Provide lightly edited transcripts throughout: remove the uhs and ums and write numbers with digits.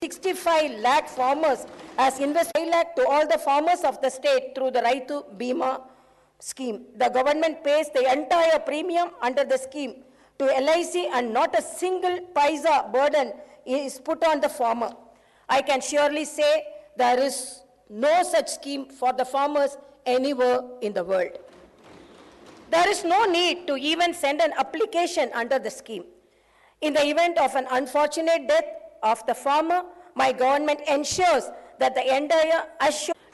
65 lakh farmers has invested 5 lakh to all the farmers of the state through the Raitu Bima scheme. The government pays the entire premium under the scheme to LIC and not a single paisa burden is put on the farmer. I can surely say there is no such scheme for the farmers anywhere in the world. There is no need to even send an application under the scheme. In the event of an unfortunate death of the farmer, my government ensures that the entire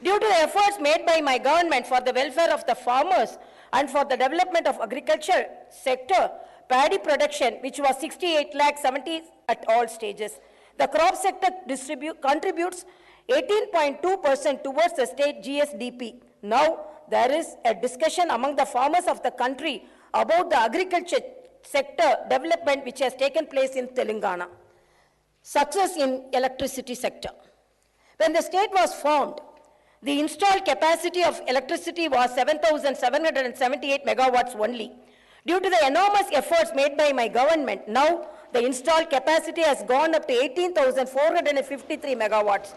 due to the efforts made by my government for the welfare of the farmers and for the development of agriculture sector, paddy production, which was 68 lakh 70 at all stages. The crop sector contributes 18.2% towards the state GSDP. Now, there is a discussion among the farmers of the country about the agriculture sector development which has taken place in Telangana. Success in electricity sector. When the state was formed, the installed capacity of electricity was 7,778 megawatts only. Due to the enormous efforts made by my government, now the installed capacity has gone up to 18,453 megawatts.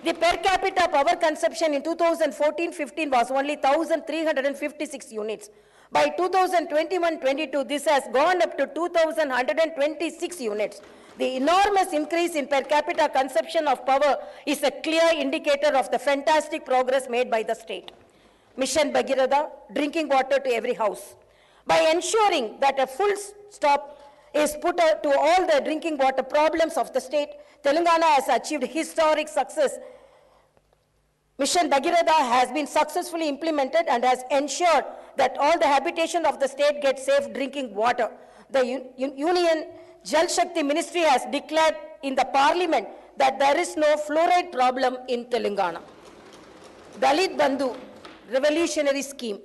The per capita power consumption in 2014-15 was only 1,356 units. By 2021-22, this has gone up to 2,126 units. The enormous increase in per capita consumption of power is a clear indicator of the fantastic progress made by the state. Mission Bhagirath, drinking water to every house. By ensuring that a full stop is put to all the drinking water problems of the state, Telangana has achieved historic success. Mission Bhagirath has been successfully implemented and has ensured that all the habitation of the state get safe drinking water. The Union Jal Shakti Ministry has declared in the Parliament that there is no fluoride problem in Telangana. Dalit Bandhu, revolutionary scheme.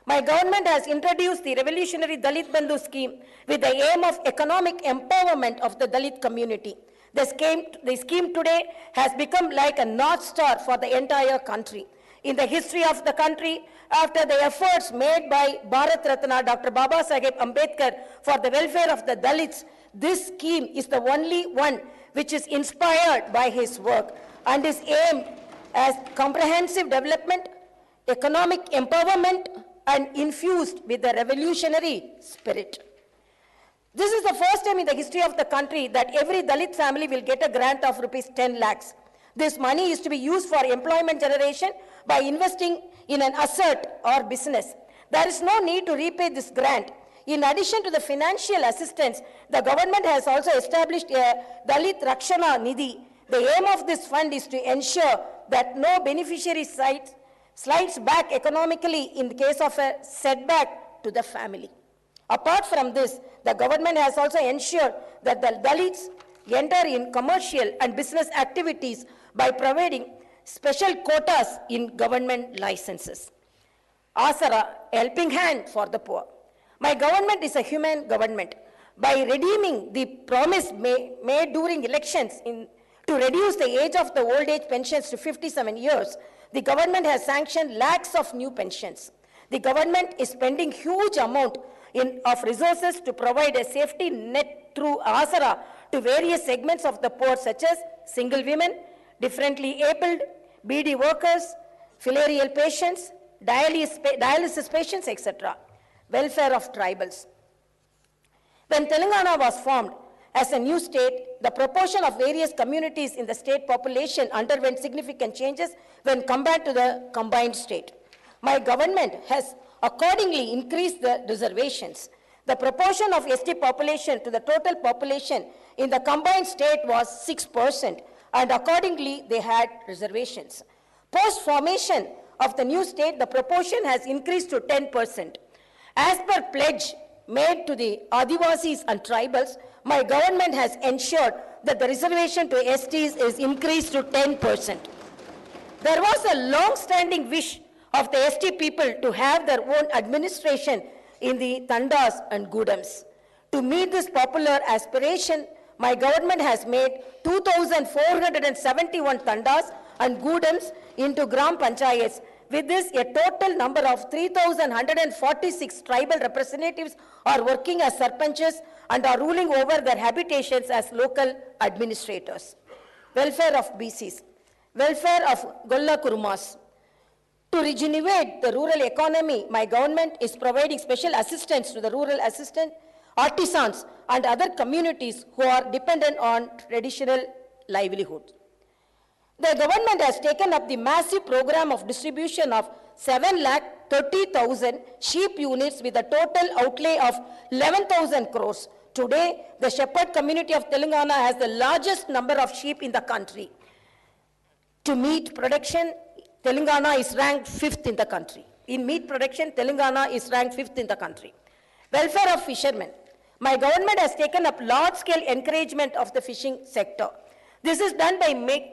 My government has introduced the revolutionary Dalit Bandhu scheme with the aim of economic empowerment of the Dalit community. The scheme today has become like a North Star for the entire country. In the history of the country, after the efforts made by Bharat Ratna Dr. Baba Saheb Ambedkar for the welfare of the Dalits, this scheme is the only one which is inspired by his work and is aimed at comprehensive development, economic empowerment, and infused with the revolutionary spirit. This is the first time in the history of the country that every Dalit family will get a grant of rupees 10 lakhs. This money is to be used for employment generation by investing in an asset or business. There is no need to repay this grant. In addition to the financial assistance, the government has also established a Dalit Rakshana Nidhi. The aim of this fund is to ensure that no beneficiary slides back economically in the case of a setback to the family. Apart from this, the government has also ensured that the Dalits enter in commercial and business activities by providing special quotas in government licenses. Asara, helping hand for the poor. My government is a human government. By redeeming the promise made during elections to reduce the age of the old age pensions to 57 years, the government has sanctioned lakhs of new pensions. The government is spending huge amount of resources to provide a safety net through Asara to various segments of the poor, such as single women, differently abled, BD workers, filarial patients, dialysis patients, etc. Welfare of tribals. When Telangana was formed as a new state, the proportion of various communities in the state population underwent significant changes when compared to the combined state. My government has accordingly increased the reservations. The proportion of ST population to the total population in the combined state was 6%, and accordingly they had reservations. Post-formation of the new state, the proportion has increased to 10%. As per pledge made to the Adivasis and tribals, my government has ensured that the reservation to STs is increased to 10%. There was a long-standing wish of the ST people to have their own administration in the Tandas and Gudams. To meet this popular aspiration, my government has made 2,471 Tandas and Gudams into Gram Panchayats. With this, a total number of 3,146 tribal representatives are working as sarpanches and are ruling over their habitations as local administrators. welfare of BCs, welfare of Golla Kurumas. To regenerate the rural economy, my government is providing special assistance to the rural assistant, artisans, and other communities who are dependent on traditional livelihood. The government has taken up the massive program of distribution of 7,30,000 sheep units with a total outlay of 11,000 crores. Today, the shepherd community of Telangana has the largest number of sheep in the country. To meat production, Telangana is ranked 5th in the country. In meat production, Telangana is ranked 5th in the country. Welfare of fishermen. My government has taken up large-scale encouragement of the fishing sector. This is done by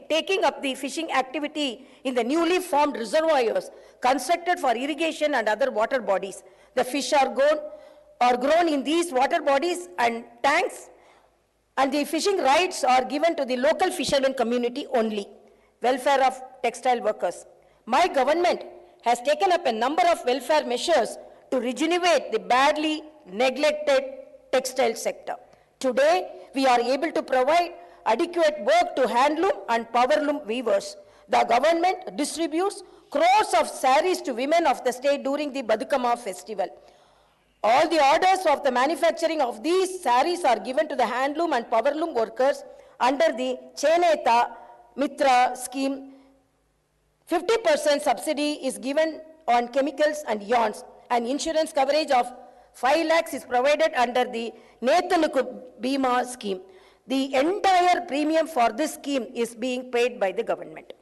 taking up the fishing activity in the newly formed reservoirs constructed for irrigation and other water bodies. The fish are grown in these water bodies and tanks, and the fishing rights are given to the local fishermen community only. Welfare of textile workers. My government has taken up a number of welfare measures to regenerate the badly neglected textile sector. Today, we are able to provide adequate work to handloom and powerloom weavers. The government distributes crores of saris to women of the state during the Badukama festival. All the orders of the manufacturing of these saris are given to the handloom and powerloom workers under the Cheneta Mitra scheme. 50% subsidy is given on chemicals and yarns, and insurance coverage of 5 lakhs is provided under the Nethanuku Bima scheme. The entire premium for this scheme is being paid by the government.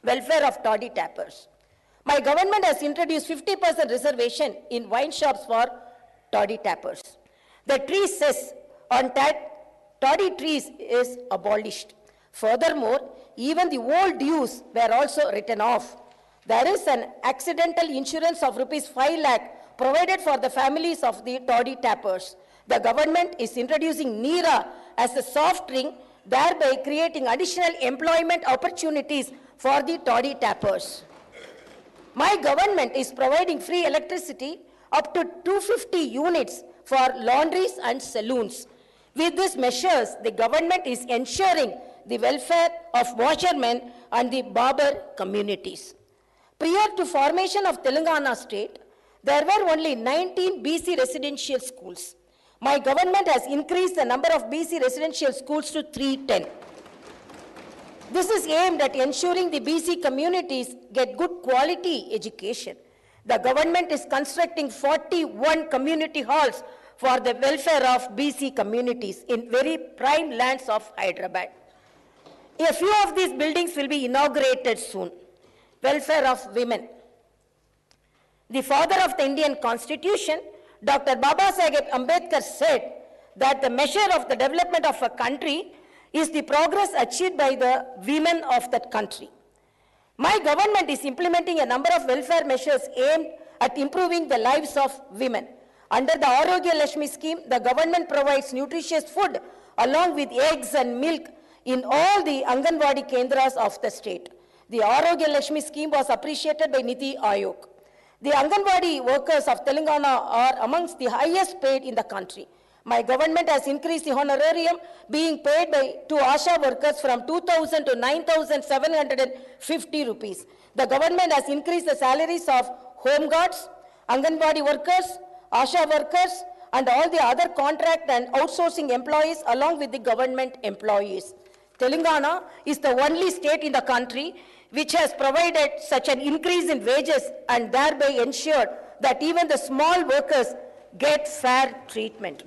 Welfare of toddy tappers. My government has introduced 50% reservation in wine shops for toddy tappers. The tree cess on toddy trees is abolished. Furthermore, even the old dues were also written off. There is an accidental insurance of rupees 5 lakh provided for the families of the toddy tappers. The government is introducing NEERA as a soft drink, thereby creating additional employment opportunities for the toddy tappers. My government is providing free electricity up to 250 units for laundries and saloons. With these measures, the government is ensuring the welfare of washermen and the barber communities. Prior to formation of Telangana state, there were only 19 BC residential schools. My government has increased the number of BC residential schools to 310. This is aimed at ensuring the BC communities get good quality education. The government is constructing 41 community halls for the welfare of BC communities in very prime lands of Hyderabad. A few of these buildings will be inaugurated soon. Welfare of women. The father of the Indian Constitution, Dr. Babasaheb Ambedkar, said that the measure of the development of a country is the progress achieved by the women of that country. My government is implementing a number of welfare measures aimed at improving the lives of women. Under the Arogya Lakshmi scheme, the government provides nutritious food along with eggs and milk in all the Anganwadi Kendras of the state. The Arogya Lakshmi scheme was appreciated by Niti Aayog. The Anganwadi workers of Telangana are amongst the highest paid in the country. My government has increased the honorarium being paid to ASHA workers from 2,000 to 9,750 rupees. The government has increased the salaries of home guards, Anganwadi workers, ASHA workers, and all the other contract and outsourcing employees along with the government employees. Telangana is the only state in the country which has provided such an increase in wages and thereby ensured that even the small workers get fair treatment.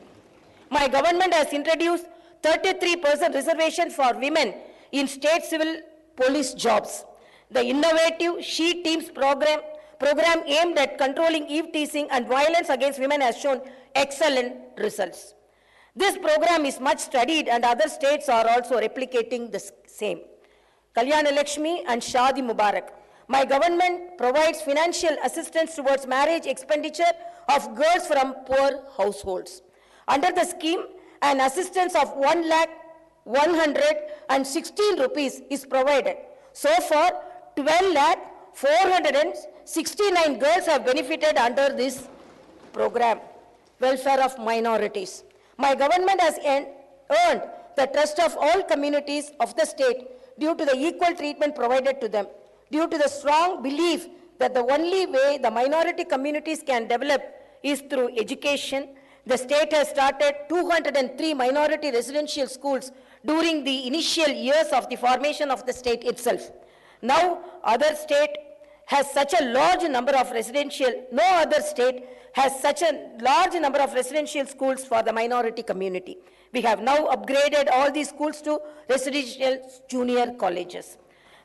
My government has introduced 33% reservation for women in state civil police jobs. The innovative She Teams program aimed at controlling eve teasing and violence against women has shown excellent results. This program is much studied and other states are also replicating the same. Kalyana Lakshmi and Shadi Mubarak. My government provides financial assistance towards marriage expenditure of girls from poor households. Under the scheme, an assistance of 1,116 rupees is provided. So far, 12,469 girls have benefited under this program. Welfare of minorities. My government has earned the trust of all communities of the state due to the equal treatment provided to them, due to the strong belief that the only way the minority communities can develop is through education. The state has started 203 minority residential schools during the initial years of the formation of the state itself. Now, other state has such a large number of no other state has such a large number of residential schools for the minority community. We have now upgraded all these schools to residential junior colleges.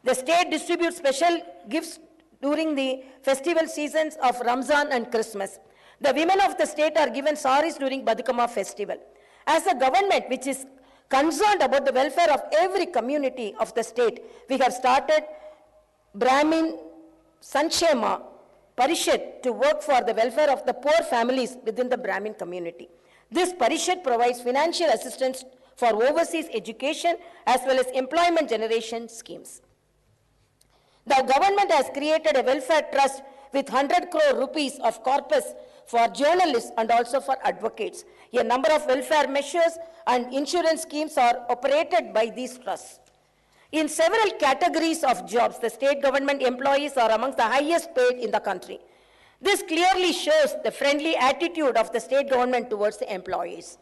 The state distributes special gifts during the festival seasons of Ramzan and Christmas. The women of the state are given saris during Badukama festival. As a government which is concerned about the welfare of every community of the state, we have started Brahmin Sanshema Parishad to work for the welfare of the poor families within the Brahmin community. This Parishad provides financial assistance for overseas education as well as employment generation schemes. The government has created a welfare trust with 100 crore rupees of corpus for journalists and also for advocates. A number of welfare measures and insurance schemes are operated by these trusts. In several categories of jobs, the state government employees are amongst the highest paid in the country. This clearly shows the friendly attitude of the state government towards the employees.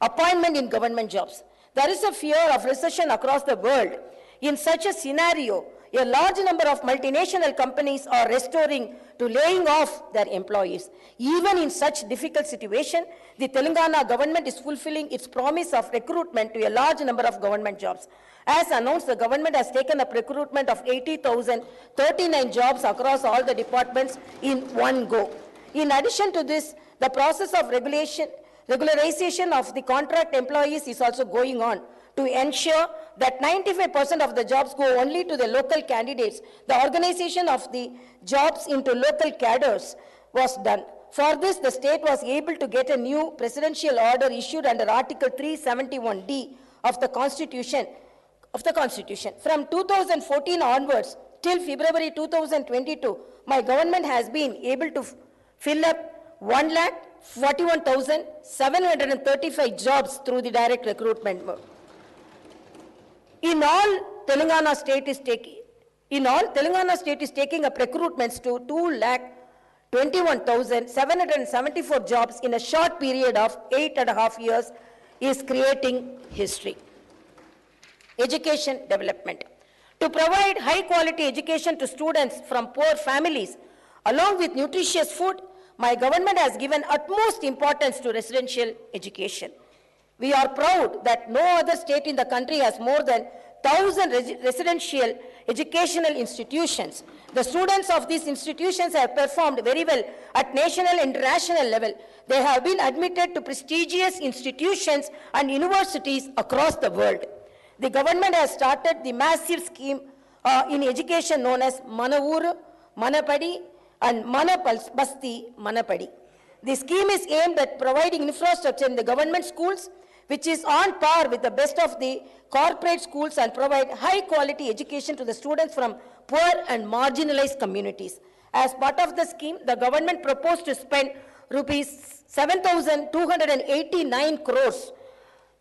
Appointment in government jobs. There is a fear of recession across the world. In such a scenario, a large number of multinational companies are restoring to laying off their employees. Even in such difficult situation, the Telangana government is fulfilling its promise of recruitment to a large number of government jobs. As announced, the government has taken up recruitment of 80,039 jobs across all the departments in one go. In addition to this, the process of regularization of the contract employees is also going on to ensure that 95% of the jobs go only to the local candidates. The organization of the jobs into local cadres was done. For this, the state was able to get a new presidential order issued under Article 371D of the Constitution. From 2014 onwards till February 2022, my government has been able to fill up 1,41,735 jobs through the direct recruitment mode. In all, Telangana state is taking up recruitments to 2,21,774 jobs in a short period of 8.5 years, is creating history. Education development. To provide high quality education to students from poor families, along with nutritious food, my government has given utmost importance to residential education. We are proud that no other state in the country has more than 1,000 residential educational institutions. The students of these institutions have performed very well at national and international level. They have been admitted to prestigious institutions and universities across the world. The government has started the massive scheme in education known as Manavuru, Manapadi and Manapasti, Manapadi. The scheme is aimed at providing infrastructure in the government schools, which is on par with the best of the corporate schools, and provide high quality education to the students from poor and marginalized communities. As part of the scheme, the government proposed to spend rupees 7,289 crores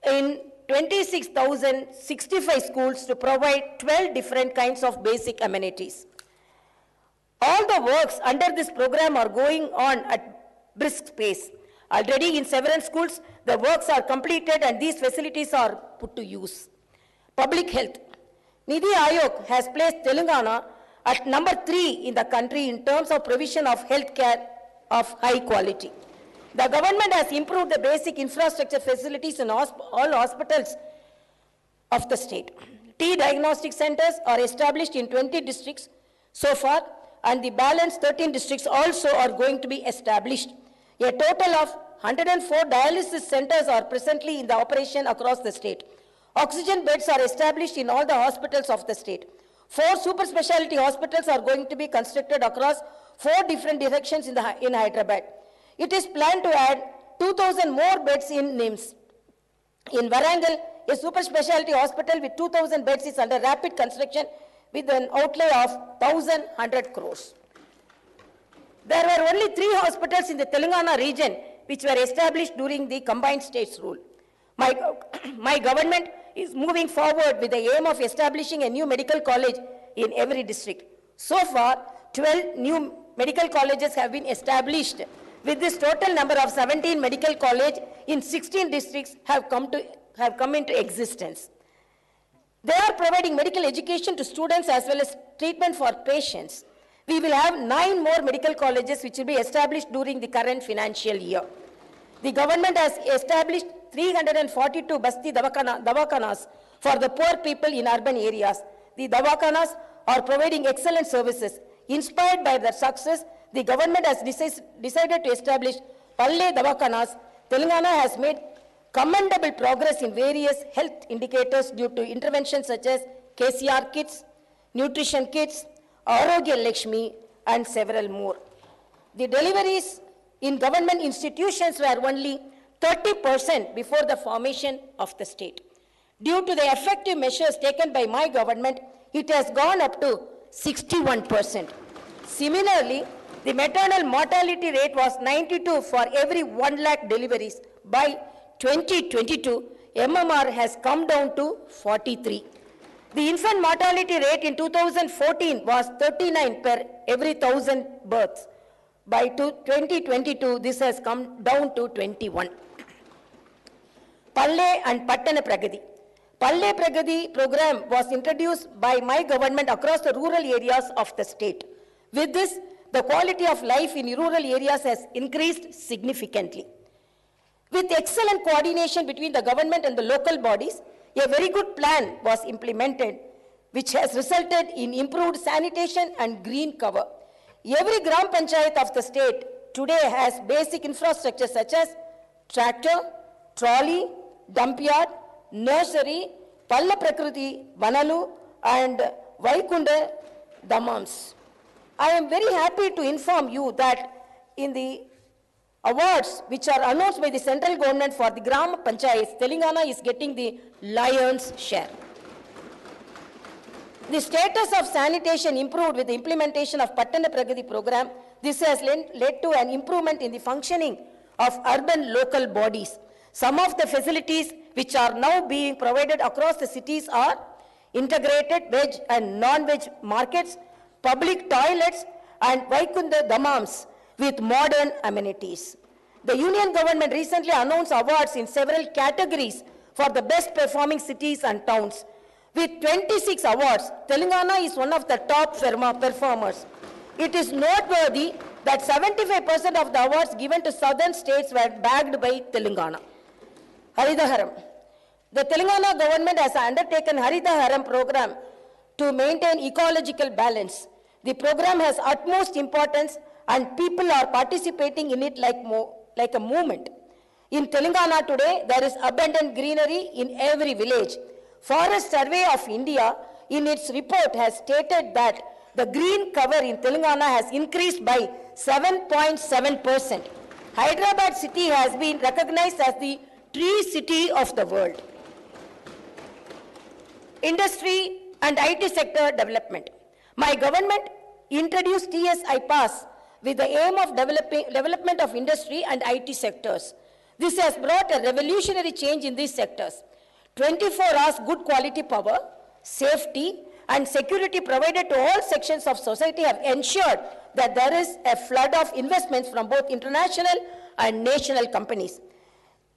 in 26,065 schools to provide 12 different kinds of basic amenities. All the works under this program are going on at brisk pace. Already in several schools, the works are completed and these facilities are put to use. Public health. Nidhi Aayog has placed Telangana at number 3 in the country in terms of provision of health care of high quality. The government has improved the basic infrastructure facilities in all hospitals of the state. T diagnostic centers are established in 20 districts so far, and the balance 13 districts also are going to be established. A total of 104 dialysis centers are presently in the operation across the state. Oxygen beds are established in all the hospitals of the state. 4 super specialty hospitals are going to be constructed across 4 different directions in Hyderabad. It is planned to add 2,000 more beds in NIMS. In Warangal, a super specialty hospital with 2,000 beds is under rapid construction with an outlay of 1,100 crores. There were only 3 hospitals in the Telangana region which were established during the combined states rule. My government is moving forward with the aim of establishing a new medical college in every district. So far, 12 new medical colleges have been established. With this total number of 17 medical colleges in 16 districts have come into existence. They are providing medical education to students as well as treatment for patients. We will have 9 more medical colleges which will be established during the current financial year. The government has established 342 Basti Dawakanas for the poor people in urban areas. The Dawakanas are providing excellent services. Inspired by their success, the government has decided to establish Palle Dawakanas. Telangana has made commendable progress in various health indicators due to interventions such as KCR kits, nutrition kits, Arogya Lakshmi, and several more. The deliveries in government institutions were only 30% before the formation of the state. Due to the effective measures taken by my government, it has gone up to 61%. Similarly, the maternal mortality rate was 92 for every 1 lakh deliveries. By 2022, MMR has come down to 43. The infant mortality rate in 2014 was 39 per every 1,000 births. By 2022, this has come down to 21. Palle and Pattana Pragati. Palle Pragati program was introduced by my government across the rural areas of the state. With this, the quality of life in rural areas has increased significantly. With excellent coordination between the government and the local bodies, a very good plan was implemented, which has resulted in improved sanitation and green cover. Every Gram Panchayat of the state today has basic infrastructure such as tractor, trolley, dump yard, nursery, Palla Prakriti, Vanalu, and Vaikunda Dhammams. I am very happy to inform you that in the awards which are announced by the central government for the Gram Panchayats, Telangana is getting the lion's share. The status of sanitation improved with the implementation of Pattana Pragati program. This has led to an improvement in the functioning of urban local bodies. Some of the facilities which are now being provided across the cities are integrated veg and non-veg markets, public toilets, and Vaikunda Dhammams with modern amenities. The Union government recently announced awards in several categories for the best performing cities and towns. With 26 awards, Telangana is one of the top performers. It is noteworthy that 75% of the awards given to southern states were bagged by Telangana. Haridaharam. The Telangana government has undertaken Haridaharam program to maintain ecological balance. The program has utmost importance and people are participating in it like a movement. In Telangana today, there is abundant greenery in every village. Forest Survey of India, in its report, has stated that the green cover in Telangana has increased by 7.7%. Hyderabad city has been recognized as the tree city of the world. Industry and IT sector development. My government introduced TSI Pass with the aim of development of industry and IT sectors. This has brought a revolutionary change in these sectors. 24 hours good quality power, safety, and security provided to all sections of society have ensured that there is a flood of investments from both international and national companies.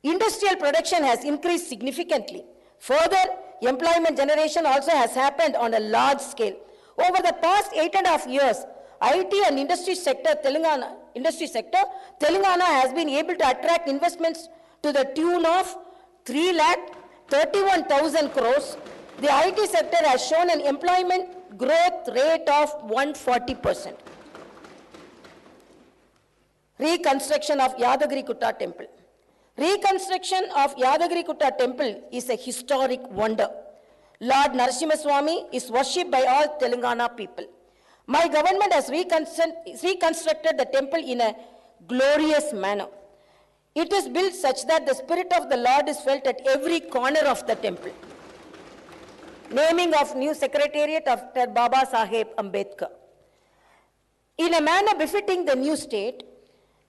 Industrial production has increased significantly. Further, employment generation also has happened on a large scale. Over the past 8.5 years, IT and industry sector, Telangana has been able to attract investments to the tune of 3,31,000 crores. The IT sector has shown an employment growth rate of 140%. Reconstruction of Yadagiri Kutta Temple. Reconstruction of Yadagiri Kutta Temple is a historic wonder. Lord Narasimha Swami is worshipped by all Telangana people. My government has reconstructed the temple in a glorious manner. It is built such that the spirit of the Lord is felt at every corner of the temple. Naming of new secretariat after Baba Saheb Ambedkar. In a manner befitting the new state,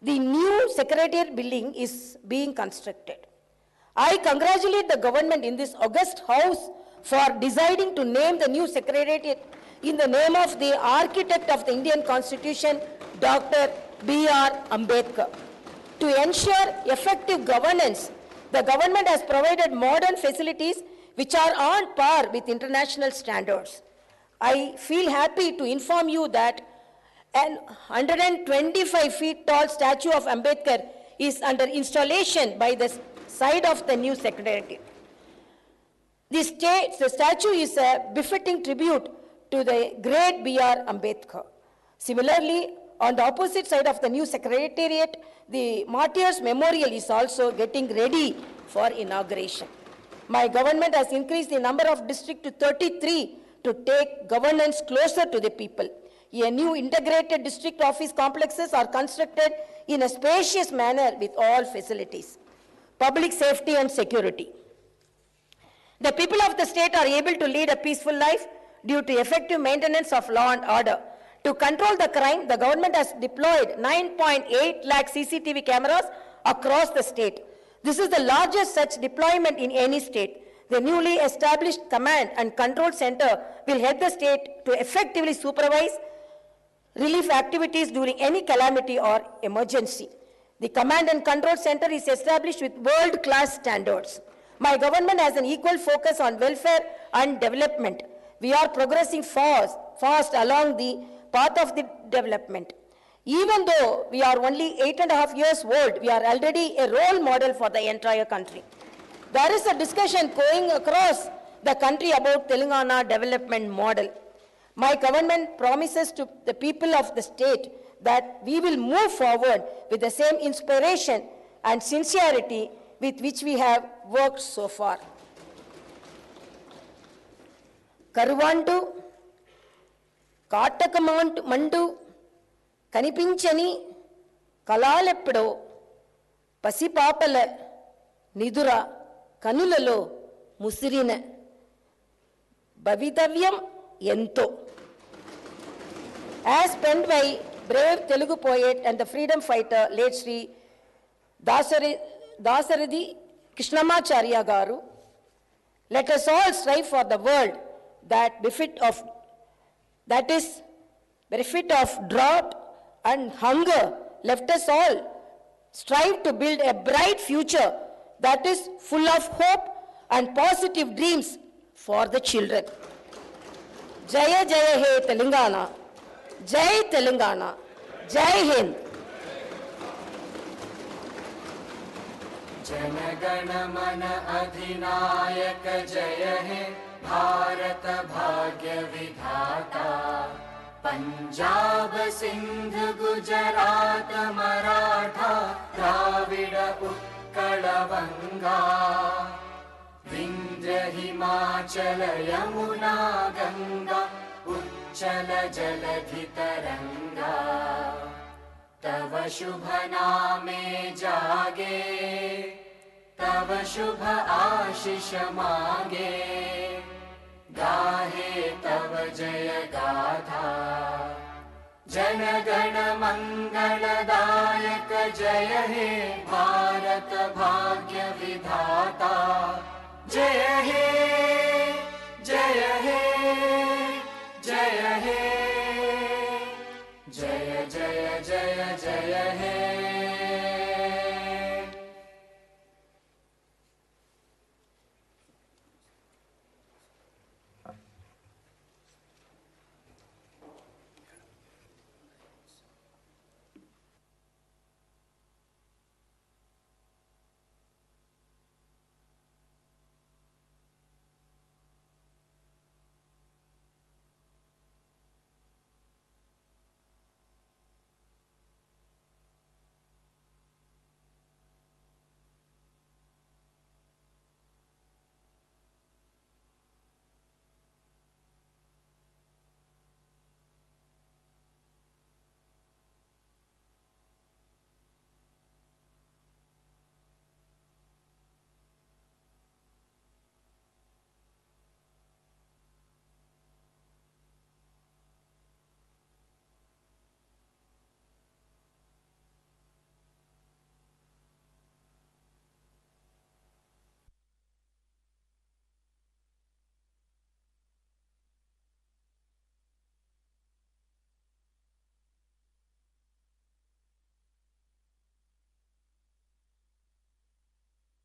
the new secretariat building is being constructed. I congratulate the government in this august house for deciding to name the new secretariat in the name of the architect of the Indian Constitution, Dr. B.R. Ambedkar. To ensure effective governance, the government has provided modern facilities which are on par with international standards. I feel happy to inform you that an 125 feet tall statue of Ambedkar is under installation by the side of the new secretariat. The statue is a befitting tribute to the great B.R. Ambedkar. Similarly, on the opposite side of the new secretariat, the Martyrs Memorial is also getting ready for inauguration. My government has increased the number of districts to 33 to take governance closer to the people. A new integrated district office complexes are constructed in a spacious manner with all facilities. Public safety and security. The people of the state are able to lead a peaceful life due to effective maintenance of law and order. To control the crime, the government has deployed 9.8 lakh CCTV cameras across the state. This is the largest such deployment in any state. The newly established Command and Control Center will help the state to effectively supervise relief activities during any calamity or emergency. The Command and Control Center is established with world-class standards. My government has an equal focus on welfare and development. We are progressing fast along the path of the development. Even though we are only 8.5 years old, we are already a role model for the entire country. There is a discussion going across the country about Telangana development model. My government promises to the people of the state that we will move forward with the same inspiration and sincerity with which we have worked so far. Karuvandu, Katakamandu, Kanipinchani, Kalalepdo, Pasipapala, Nidura, Kanulalo, Musirina, Bavitavyam, Yento. As penned by brave Telugu poet and the freedom fighter, late Sri Dasaridi Krishnamacharya Garu, let us all strive for the world that is benefit of drought and hunger. Let us all strive to build a bright future that is full of hope and positive dreams for the children. Jaya Jaya He Telangana, Jai Telangana, Jai Hind. Janagana Mana Adhinayak Jaya He Bharat Bhagya Vidhata Punjab Sindh Gujarat Maratha Dravida Utkala Vanga Vindhya Himachala Yamuna Ganga Uchala Jaladhi Taranga Tava Shubha Name Jage Tava Shubha Ashish Mage Gahe Tava Jaya Gatha Janagana Mangala Dayak Jaya He Bharat Bhagya Vidhata Jaya He Jaya He